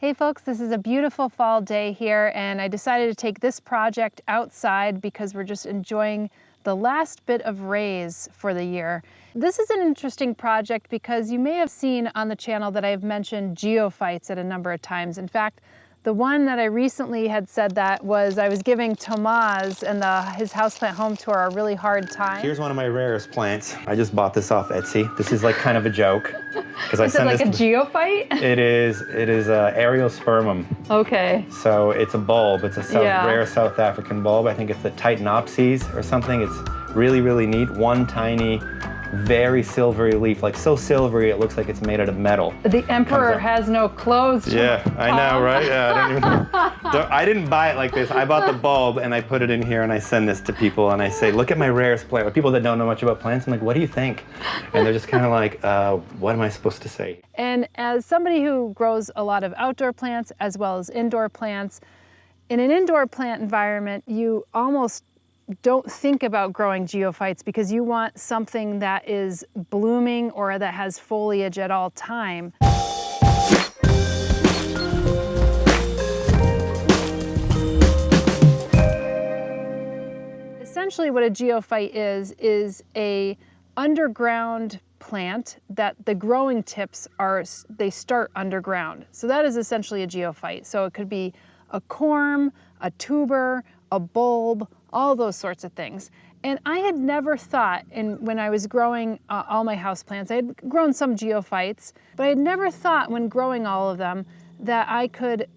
Hey folks, this is a beautiful fall day here, and I decided to take this project outside because we're just enjoying the last bit of rays for the year. This is an interesting project because you may have seen on the channel that I've mentioned geophytes at a number of times. In fact, the one that I recently had said that was I was giving Tomas and his houseplant home tour a really hard time. Here's one of my rarest plants. I just bought this off Etsy. This is like kind of a joke. Is it like a geophyte? It is Aeriospermum. Okay. So it's a bulb. It's a rare South African bulb. I think it's the Titanopsis or something. It's really, really neat. One tiny, very silvery leaf, like so silvery it looks like it's made out of metal. The emperor has no clothes. Yeah, I know, right? Yeah, I didn't buy it like this. I bought the bulb and I put it in here and I send this to people and I say, look at my rarest plant. People that don't know much about plants, I'm like, what do you think? And they're just kind of like, what am I supposed to say? And as somebody who grows a lot of outdoor plants as well as indoor plants, in an indoor plant environment, you almost don't think about growing geophytes because you want something that is blooming or that has foliage at all time. Essentially what a geophyte is a underground plant that the growing tips they start underground. So that is essentially a geophyte. So it could be a corm, a tuber, a bulb, all those sorts of things. And I had never thought, when I was growing all my houseplants, I had grown some geophytes, but I had never thought when growing all of them that I could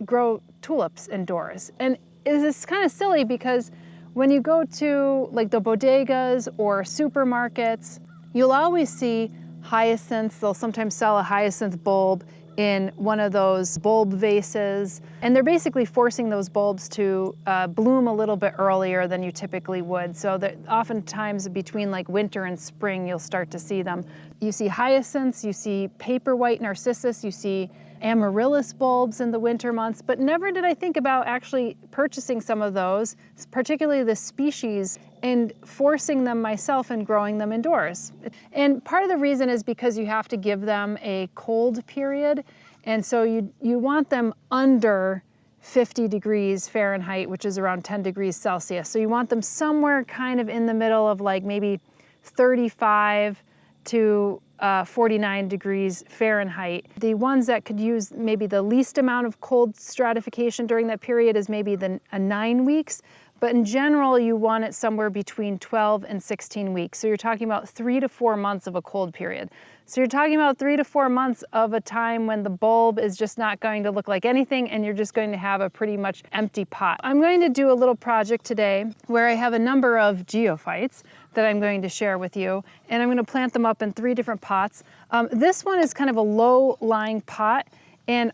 grow tulips indoors. And it's kind of silly because when you go to like the bodegas or supermarkets, you'll always see hyacinths. They'll sometimes sell a hyacinth bulb in one of those bulb vases. And they're basically forcing those bulbs to bloom a little bit earlier than you typically would. So that oftentimes between like winter and spring, you'll start to see them. You see hyacinths, you see paper white narcissus, you see amaryllis bulbs in the winter months, but never did I think about actually purchasing some of those, particularly the species, and forcing them myself and growing them indoors. And part of the reason is because you have to give them a cold period, and so you want them under 50 degrees Fahrenheit, which is around 10 degrees Celsius. So you want them somewhere kind of in the middle of like maybe 35 to 49 degrees Fahrenheit. The ones that could use maybe the least amount of cold stratification during that period is maybe 9 weeks. But in general, you want it somewhere between 12 and 16 weeks. So you're talking about 3 to 4 months of a cold period. So you're talking about 3 to 4 months of a time when the bulb is just not going to look like anything and you're just going to have a pretty much empty pot. I'm going to do a little project today where I have a number of geophytes that I'm going to share with you, and I'm going to plant them up in 3 different pots. This one is kind of a low-lying pot, and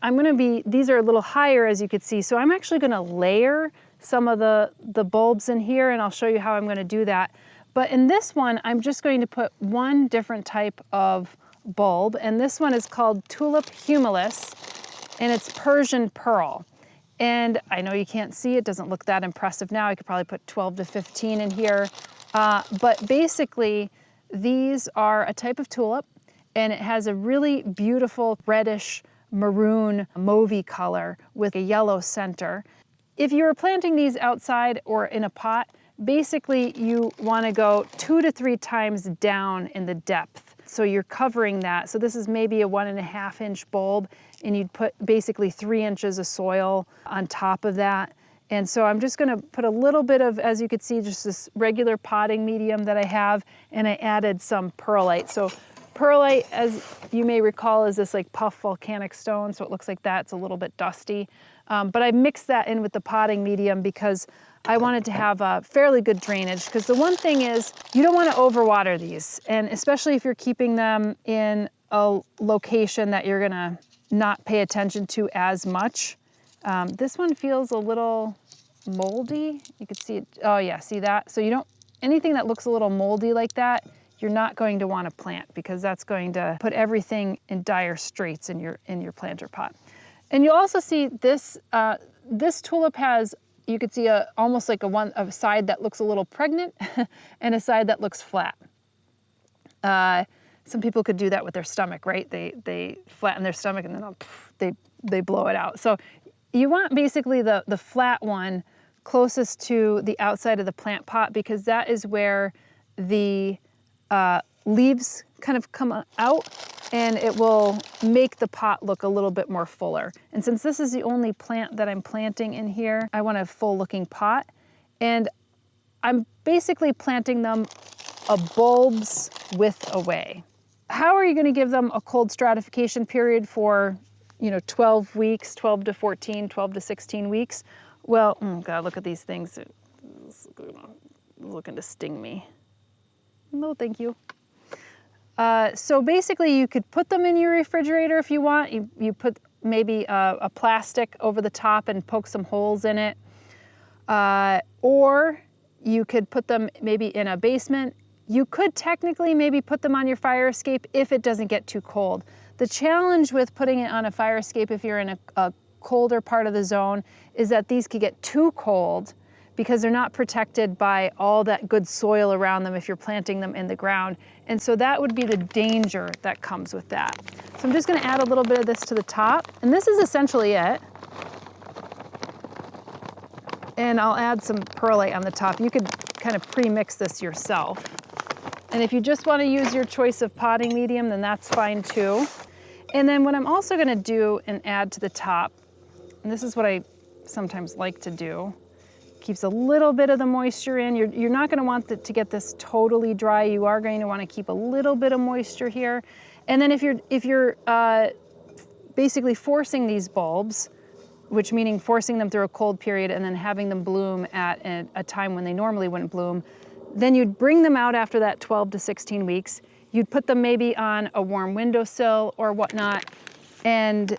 these are a little higher as you can see, so I'm actually going to layer some of the bulbs in here, and I'll show you how I'm going to do that. But in this one, I'm just going to put one different type of bulb, and this one is called Tulip Humus, and it's Persian pearl. And I know you can't see, it doesn't look that impressive now. I could probably put 12 to 15 in here. But basically, these are a type of tulip, and it has a really beautiful reddish maroon mauvey color with a yellow center. If you were planting these outside or in a pot, basically you want to go 2 to 3 times down in the depth. So you're covering that. So this is maybe a 1.5 inch bulb, and you'd put basically 3 inches of soil on top of that. And so I'm just going to put a little bit of, as you can see, just this regular potting medium that I have, and I added some perlite. So perlite, as you may recall, is this like puff volcanic stone, so it looks like that. It's a little bit dusty. But I mixed that in with the potting medium because I wanted to have a fairly good drainage, because the one thing is you don't want to overwater these, and especially if you're keeping them in a location that you're going to not pay attention to as much. This one feels a little moldy. You can see it. Oh yeah, see that? So anything that looks a little moldy like that, you're not going to want to plant, because that's going to put everything in dire straits in your planter pot. And you'll also see this tulip has, you could see almost like a side that looks a little pregnant and a side that looks flat. Some people could do that with their stomach, right? They flatten their stomach and then they they blow it out. So you want basically the flat one closest to the outside of the plant pot, because that is where the leaves kind of come out, and it will make the pot look a little bit more fuller. And since this is the only plant that I'm planting in here, I want a full looking pot. And I'm basically planting them a bulb's width away. How are you going to give them a cold stratification period for, 12 weeks, 12 to 14, 12 to 16 weeks? Well, oh God, look at these things. It's looking to sting me. No, thank you. So basically you could put them in your refrigerator if you want. You put maybe a plastic over the top and poke some holes in it. Or you could put them maybe in a basement. You could technically maybe put them on your fire escape if it doesn't get too cold. The challenge with putting it on a fire escape if you're in a colder part of the zone is that these could get too cold because they're not protected by all that good soil around them if you're planting them in the ground. And so that would be the danger that comes with that. So I'm just gonna add a little bit of this to the top, and this is essentially it. And I'll add some perlite on the top. You could kind of pre-mix this yourself. And if you just wanna use your choice of potting medium, then that's fine too. And then what I'm also gonna do and add to the top, and this is what I sometimes like to do, keeps a little bit of the moisture in. You're not gonna want to get this totally dry. You are going to wanna keep a little bit of moisture here. And then if you're basically forcing these bulbs, which meaning forcing them through a cold period and then having them bloom at a time when they normally wouldn't bloom, then you'd bring them out after that 12 to 16 weeks. You'd put them maybe on a warm windowsill or whatnot, and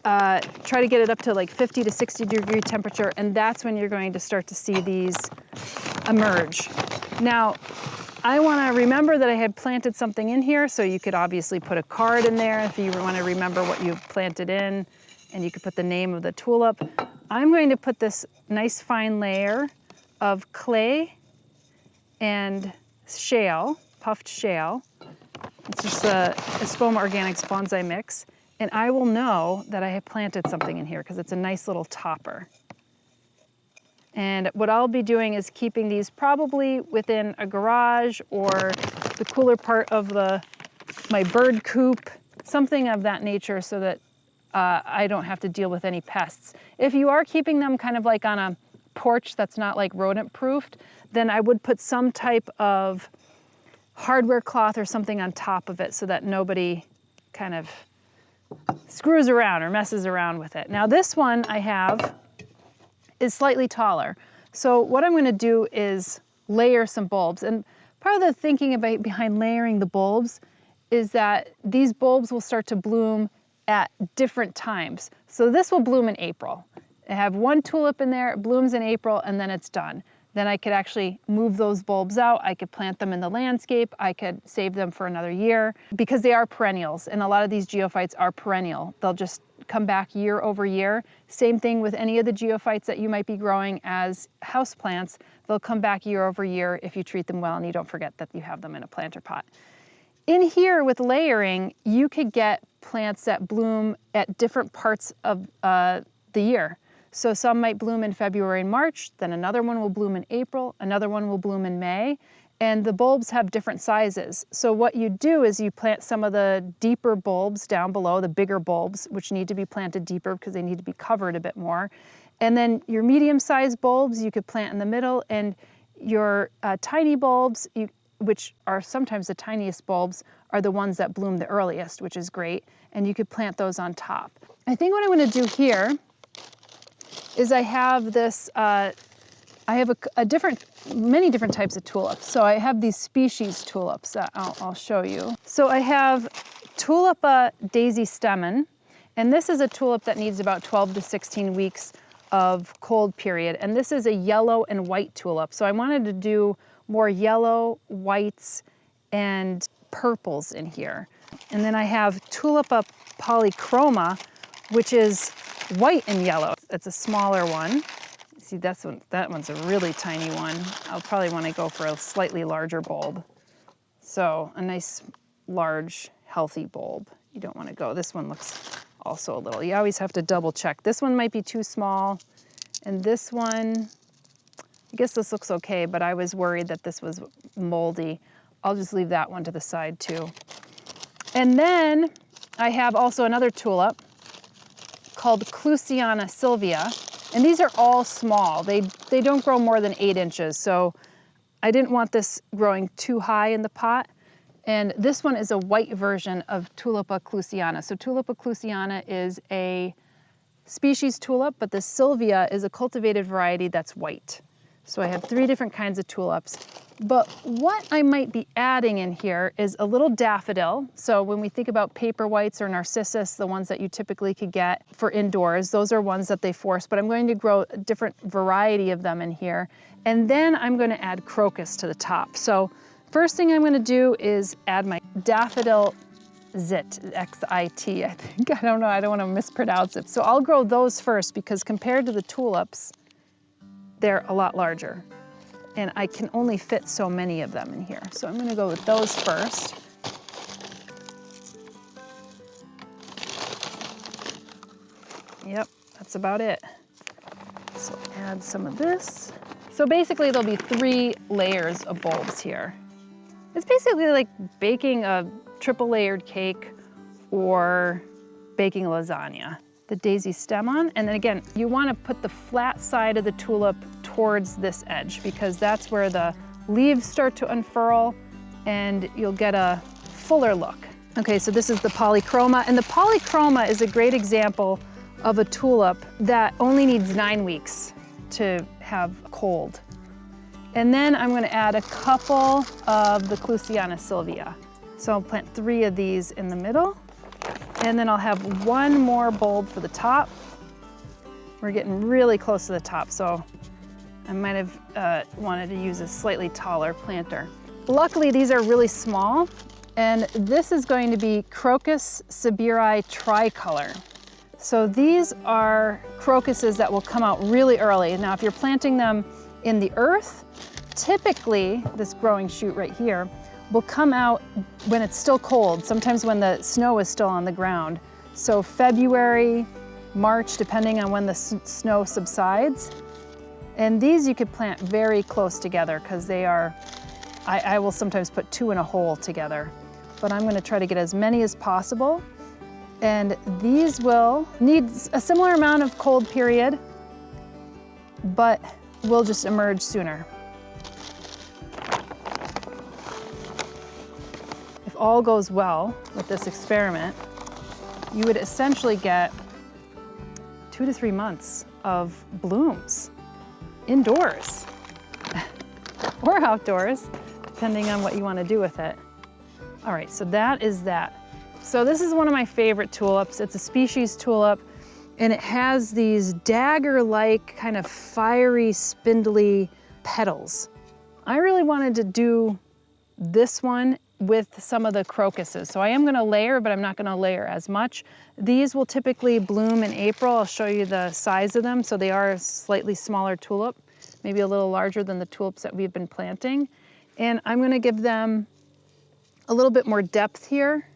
try to get it up to like 50 to 60 degree temperature, and that's when you're going to start to see these emerge. Now, I want to remember that I had planted something in here, so you could obviously put a card in there if you want to remember what you planted in, and you could put the name of the tulip. I'm going to put this nice fine layer of clay and shale, puffed shale. It's just a Espoma Organics bonsai mix. And I will know that I have planted something in here because it's a nice little topper. And what I'll be doing is keeping these probably within a garage or the cooler part of my bird coop, something of that nature, so that I don't have to deal with any pests. If you are keeping them kind of like on a porch that's not like rodent proofed, then I would put some type of hardware cloth or something on top of it so that nobody kind of screws around or messes around with it. Now this one I have is slightly taller. So what I'm going to do is layer some bulbs. And part of the thinking behind layering the bulbs is that these bulbs will start to bloom at different times. So this will bloom in April. I have one tulip in there, it blooms in April, and then it's done. Then I could actually move those bulbs out. I could plant them in the landscape. I could save them for another year because they are perennials, and a lot of these geophytes are perennial. They'll just come back year over year. Same thing with any of the geophytes that you might be growing as houseplants. They'll come back year over year if you treat them well and you don't forget that you have them in a planter pot. In here with layering, you could get plants that bloom at different parts of the year. So some might bloom in February and March, then another one will bloom in April, another one will bloom in May, and the bulbs have different sizes. So what you do is you plant some of the deeper bulbs down below, the bigger bulbs, which need to be planted deeper because they need to be covered a bit more. And then your medium-sized bulbs you could plant in the middle, and your tiny bulbs, which are sometimes the tiniest bulbs, are the ones that bloom the earliest, which is great, and you could plant those on top. I think what I'm going to do here is I have this, I have many different types of tulips. So I have these species tulips that I'll show you. So I have Tulipa daisy stemmen, and this is a tulip that needs about 12 to 16 weeks of cold period. And this is a yellow and white tulip. So I wanted to do more yellow, whites, and purples in here. And then I have Tulipa polychroma, which is white and yellow. It's a smaller one. See, that one's a really tiny one. I'll probably want to go for a slightly larger bulb. So a nice, large, healthy bulb. You don't want to go. This one looks also a little. You always have to double check. This one might be too small, and this one, I guess this looks okay, but I was worried that this was moldy. I'll just leave that one to the side too. And then I have also another tulip called Clusiana sylvia, and these are all small. They don't grow more than 8 inches, so I didn't want this growing too high in the pot. And this one is a white version of Tulipa clusiana. So Tulipa clusiana is a species tulip, but the sylvia is a cultivated variety that's white. So I have 3 different kinds of tulips. But what I might be adding in here is a little daffodil. So when we think about paper whites or narcissus, the ones that you typically could get for indoors, those are ones that they force, but I'm going to grow a different variety of them in here. And then I'm going to add crocus to the top. So first thing I'm going to do is add my daffodil zit, X-I-T, I think. I don't know, I don't want to mispronounce it. So I'll grow those first because compared to the tulips, they're a lot larger. And I can only fit so many of them in here. So I'm going to go with those first. Yep, that's about it. So add some of this. So basically there'll be 3 layers of bulbs here. It's basically like baking a triple layered cake or baking a lasagna. The daisy stem on, and then again, you want to put the flat side of the tulip towards this edge because that's where the leaves start to unfurl and you'll get a fuller look. Okay, so this is the polychroma, and the polychroma is a great example of a tulip that only needs 9 weeks to have cold. And then I'm going to add a couple of the Clusiana sylvia. So I'll plant 3 of these in the middle. And then I'll have 1 more bulb for the top. We're getting really close to the top, so I might have wanted to use a slightly taller planter. Luckily, these are really small, and this is going to be Crocus siberi tricolor. So these are crocuses that will come out really early. Now, if you're planting them in the earth, typically, this growing shoot right here, will come out when it's still cold, sometimes when the snow is still on the ground. So February, March, depending on when the snow subsides. And these you could plant very close together because they are, I will sometimes put 2 in a hole together, but I'm going to try to get as many as possible. And these will need a similar amount of cold period, but will just emerge sooner. If all goes well with this experiment, you would essentially get 2 to 3 months of blooms indoors or outdoors, depending on what you want to do with it. All right, so that is that. So this is one of my favorite tulips. It's a species tulip, and it has these dagger-like kind of fiery, spindly petals. I really wanted to do this one with some of the crocuses. So I am going to layer, but I'm not going to layer as much. These will typically bloom in April. I'll show you the size of them. So they are a slightly smaller tulip, maybe a little larger than the tulips that we've been planting. And I'm going to give them a little bit more depth here.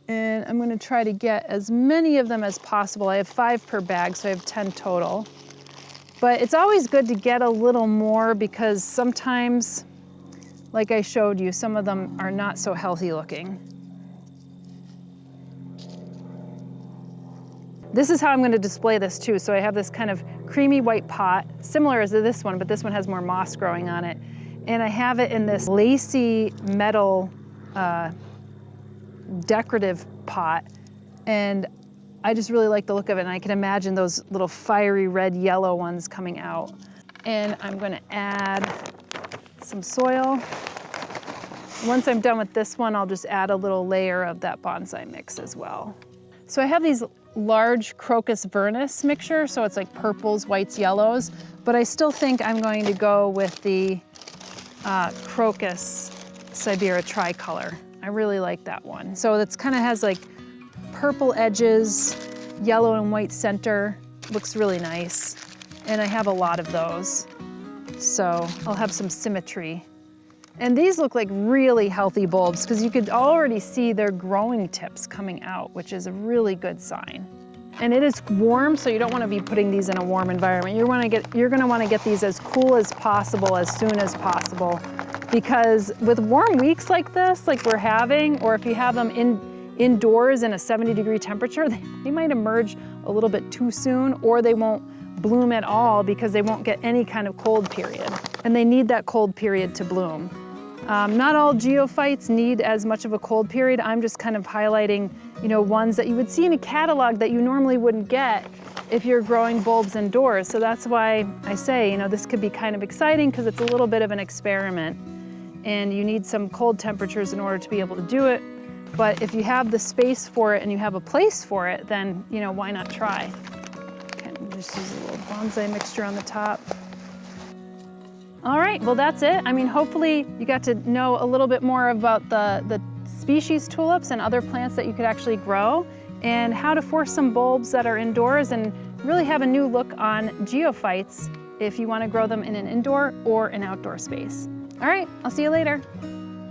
And I'm going to try to get as many of them as possible. I have 5 per bag, so I have 10 total. But it's always good to get a little more because sometimes, like I showed you, some of them are not so healthy looking. This is how I'm going to display this too. So I have this kind of creamy white pot, similar as to this one, but this one has more moss growing on it. And I have it in this lacy metal decorative pot. And I just really like the look of it. And I can imagine those little fiery red yellow ones coming out. And I'm going to add some soil. Once I'm done with this one, I'll just add a little layer of that bonsai mix as well. So I have these large Crocus vernus mixture, so it's like purples, whites, yellows, but I still think I'm going to go with the Crocus siberi tricolor. I really like that one. So it's kind of has like purple edges, yellow and white center, looks really nice. And I have a lot of those. So I'll have some symmetry And these look like really healthy bulbs because you could already see their growing tips coming out, which is a really good sign. And it is warm, so you don't want to be putting these in a warm environment. You're going to want to get these as cool as possible, as soon as possible. Because with warm weeks like this, like we're having, or if you have them indoors in a 70-degree temperature, they might emerge a little bit too soon, or they won't bloom at all because they won't get any kind of cold period. And they need that cold period to bloom. Not all geophytes need as much of a cold period. I'm just kind of highlighting, ones that you would see in a catalog that you normally wouldn't get if you're growing bulbs indoors. So that's why I say, this could be kind of exciting because it's a little bit of an experiment. And you need some cold temperatures in order to be able to do it. But if you have the space for it and you have a place for it, then, why not try? Okay, just use a little bonsai mixture on the top. All right, well, that's it. Hopefully you got to know a little bit more about the species tulips and other plants that you could actually grow, and how to force some bulbs that are indoors and really have a new look on geophytes if you want to grow them in an indoor or an outdoor space. All right, I'll see you later.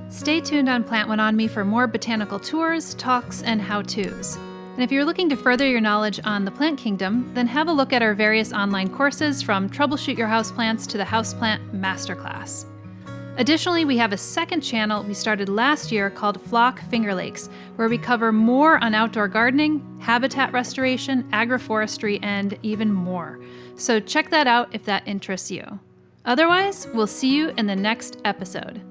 Stay tuned on Plant One On Me for more botanical tours, talks, and how-tos. And if you're looking to further your knowledge on the plant kingdom, then have a look at our various online courses from Troubleshoot Your Houseplants to the Houseplant Masterclass. Additionally, we have a second channel we started last year called Flock Finger Lakes, where we cover more on outdoor gardening, habitat restoration, agroforestry, and even more. So check that out if that interests you. Otherwise, we'll see you in the next episode.